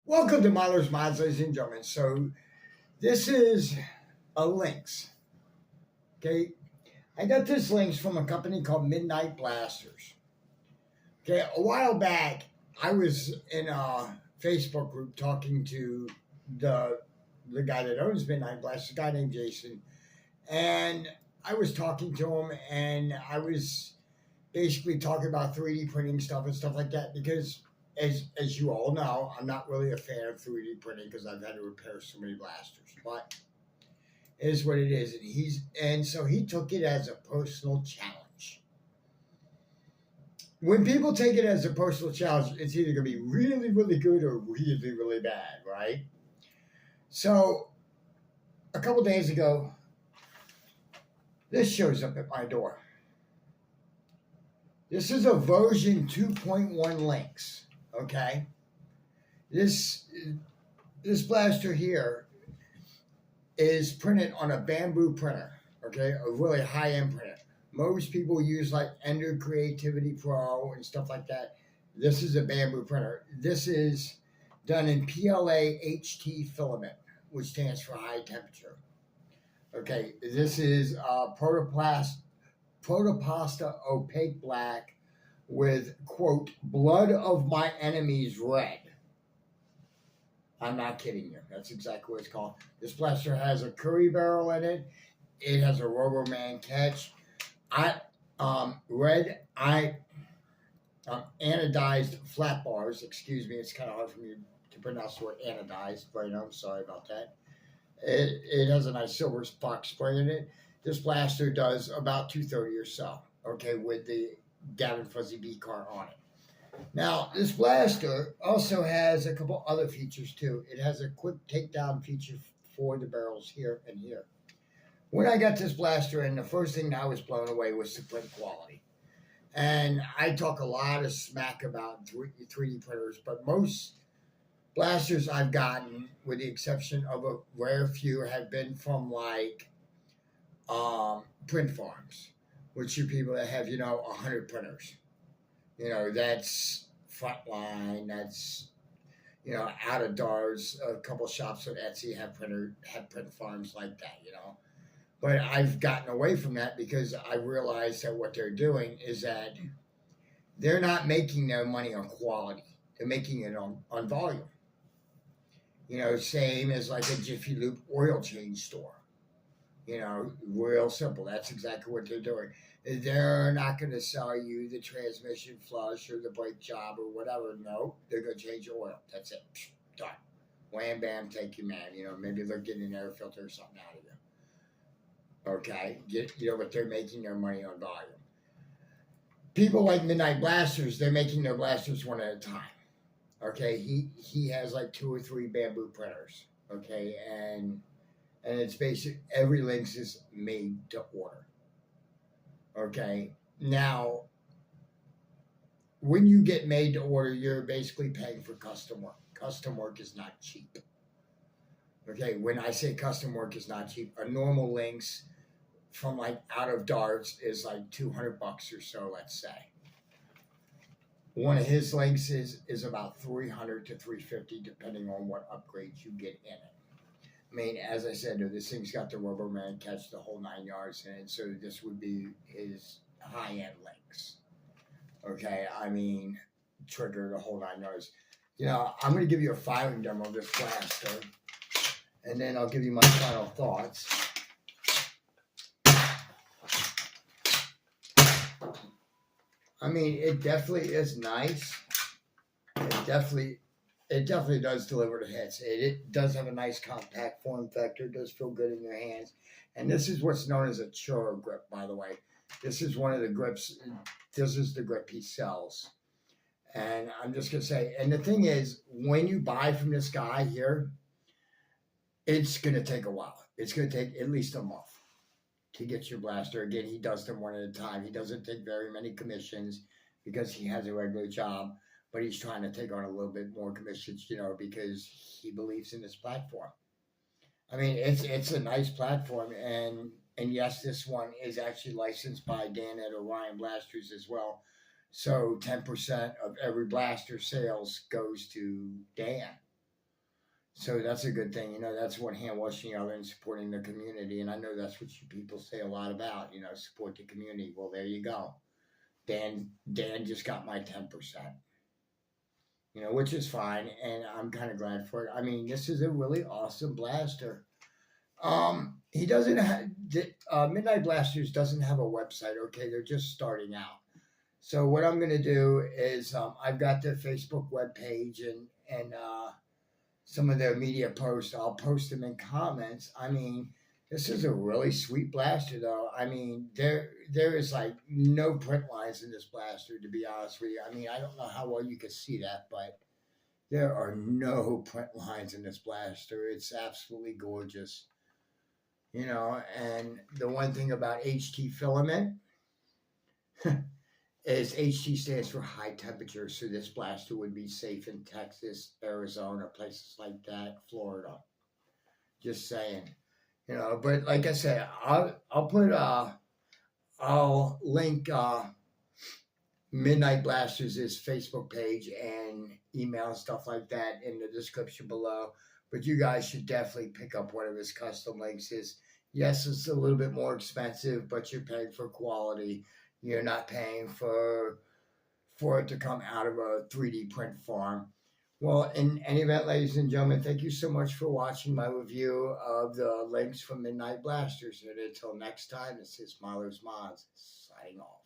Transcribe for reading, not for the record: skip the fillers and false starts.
Welcome to Miller's Mods, ladies and gentlemen. So this is a Lynx. Okay, I got this Lynx from a company called Midnight Blasters. Okay, a while back I was in a Facebook group talking to the the guy that owns Midnight Blasters, a guy named Jason, and I was talking to him, and I was basically talking about 3D printing stuff and stuff like that because as you all know, I'm not really a fan of 3D printing because I've had to repair so many blasters. But it is what it is, and so he took it as a personal challenge. When people take it as a personal challenge, it's either going to be really, really good or really, really bad, right? So a couple days ago, this shows up at my door. This is a version 2.1 Lynx. Okay, this this blaster here is printed on a bamboo printer. Okay, a really high end printer. Most people use like Ender Creativity Pro and stuff like that. This is a bamboo printer. This is done in PLA HT filament, which stands for high temperature. Okay, this is protopasta opaque black with, quote, blood of my enemies red. I'm not kidding you. That's exactly what it's called. This blaster has a curry barrel in it. It has a rubber man catch. Red anodized flat bars. Excuse me, it's kind of hard for me to pronounce the word anodized, but I'm sorry about that. It has a nice silver fox spring in it. This blaster does about 230 or so. Okay, with the Gavin Fuzzy B car on it. Now, this blaster also has a couple other features too. It has a quick takedown feature for the barrels here and here. When I got this blaster in, the first thing that I was blown away was the print quality. And I talk a lot of smack about 3D printers, but most blasters I've gotten, with the exception of a rare few, have been from like print farms, which are people that have 100 printers. That's Frontline. That's out of doors. A couple shops on Etsy have print farms like that. But I've gotten away from that because I realized that what they're doing is that they're not making their money on quality. They're making it on volume. Same as like a Jiffy Lube oil change store. Real simple. That's exactly what they're doing. They're not going to sell you the transmission flush or the brake job or whatever. No, they're going to change your oil. That's it. Done. Wham, bam, take you, man. Maybe they're getting an air filter or something out of you. Okay, but they're making their money on volume. People like Midnight Blasters, they're making their blasters one at a time. Okay, he has like 2 or 3 bamboo printers. Okay, and it's basic. Every Lynx is made to order. Okay, now when you get made to order, you're basically paying for custom work. Custom work is not cheap. Okay, when I say custom work is not cheap, a normal Lynx from like out of darts is like $200 or so, let's say. One of his Lynx is about $300 to $350, depending on what upgrades you get in it. I mean, as I said, this thing's got the rubber man catch, the whole 9 yards in it, so this would be his high-end Lynx. Okay, I mean, trigger, the whole 9 yards. I'm going to give you a firing demo of this blaster, and then I'll give you my final thoughts. I mean, it definitely is nice. It definitely does deliver the hits. It does have a nice compact form factor. It does feel good in your hands. And this is what's known as a churro grip, by the way. This is one of the grips. This is the grip he sells. And I'm just going to say, and the thing is, when you buy from this guy here, it's going to take a while. It's going to take at least a month to get your blaster. Again, he does them one at a time. He doesn't take very many commissions because he has a regular job, but he's trying to take on a little bit more commissions, because he believes in this platform. I mean, it's a nice platform, and yes, this one is actually licensed by Dan at Orion Blasters as well. So 10% of every blaster sales goes to Dan. So that's a good thing. You know, that's one hand washing the other and supporting the community. And I know that's what you people say a lot about, you know, support the community. Well, there you go. Dan just got my 10%, you know, which is fine. And I'm kind of glad for it. I mean, this is a really awesome blaster. He doesn't have, Midnight Blasters doesn't have a website. Okay. They're just starting out. So what I'm going to do is, I've got their Facebook webpage and some of their media posts. I'll post them in comments. I mean, this is a really sweet blaster, though. I mean, there is like no print lines in this blaster, to be honest with you. I mean, I don't know how well you can see that, but there are no print lines in this blaster. It's absolutely gorgeous, you know. And the one thing about HT filament is HT stands for high temperature, so this blaster would be safe in Texas, Arizona, places like that, Florida. Just saying, you know. But like I said, I'll link Midnight Blasters' Facebook page and email and stuff like that in the description below. But you guys should definitely pick up one of his custom Lynxes. Yes, it's a little bit more expensive, but you're paying for quality. You're not paying for it to come out of a 3D print farm. Well, in any event, ladies and gentlemen, thank you so much for watching my review of the Lynx from Midnight Blasters. And until next time, this is Miller's Mods signing off.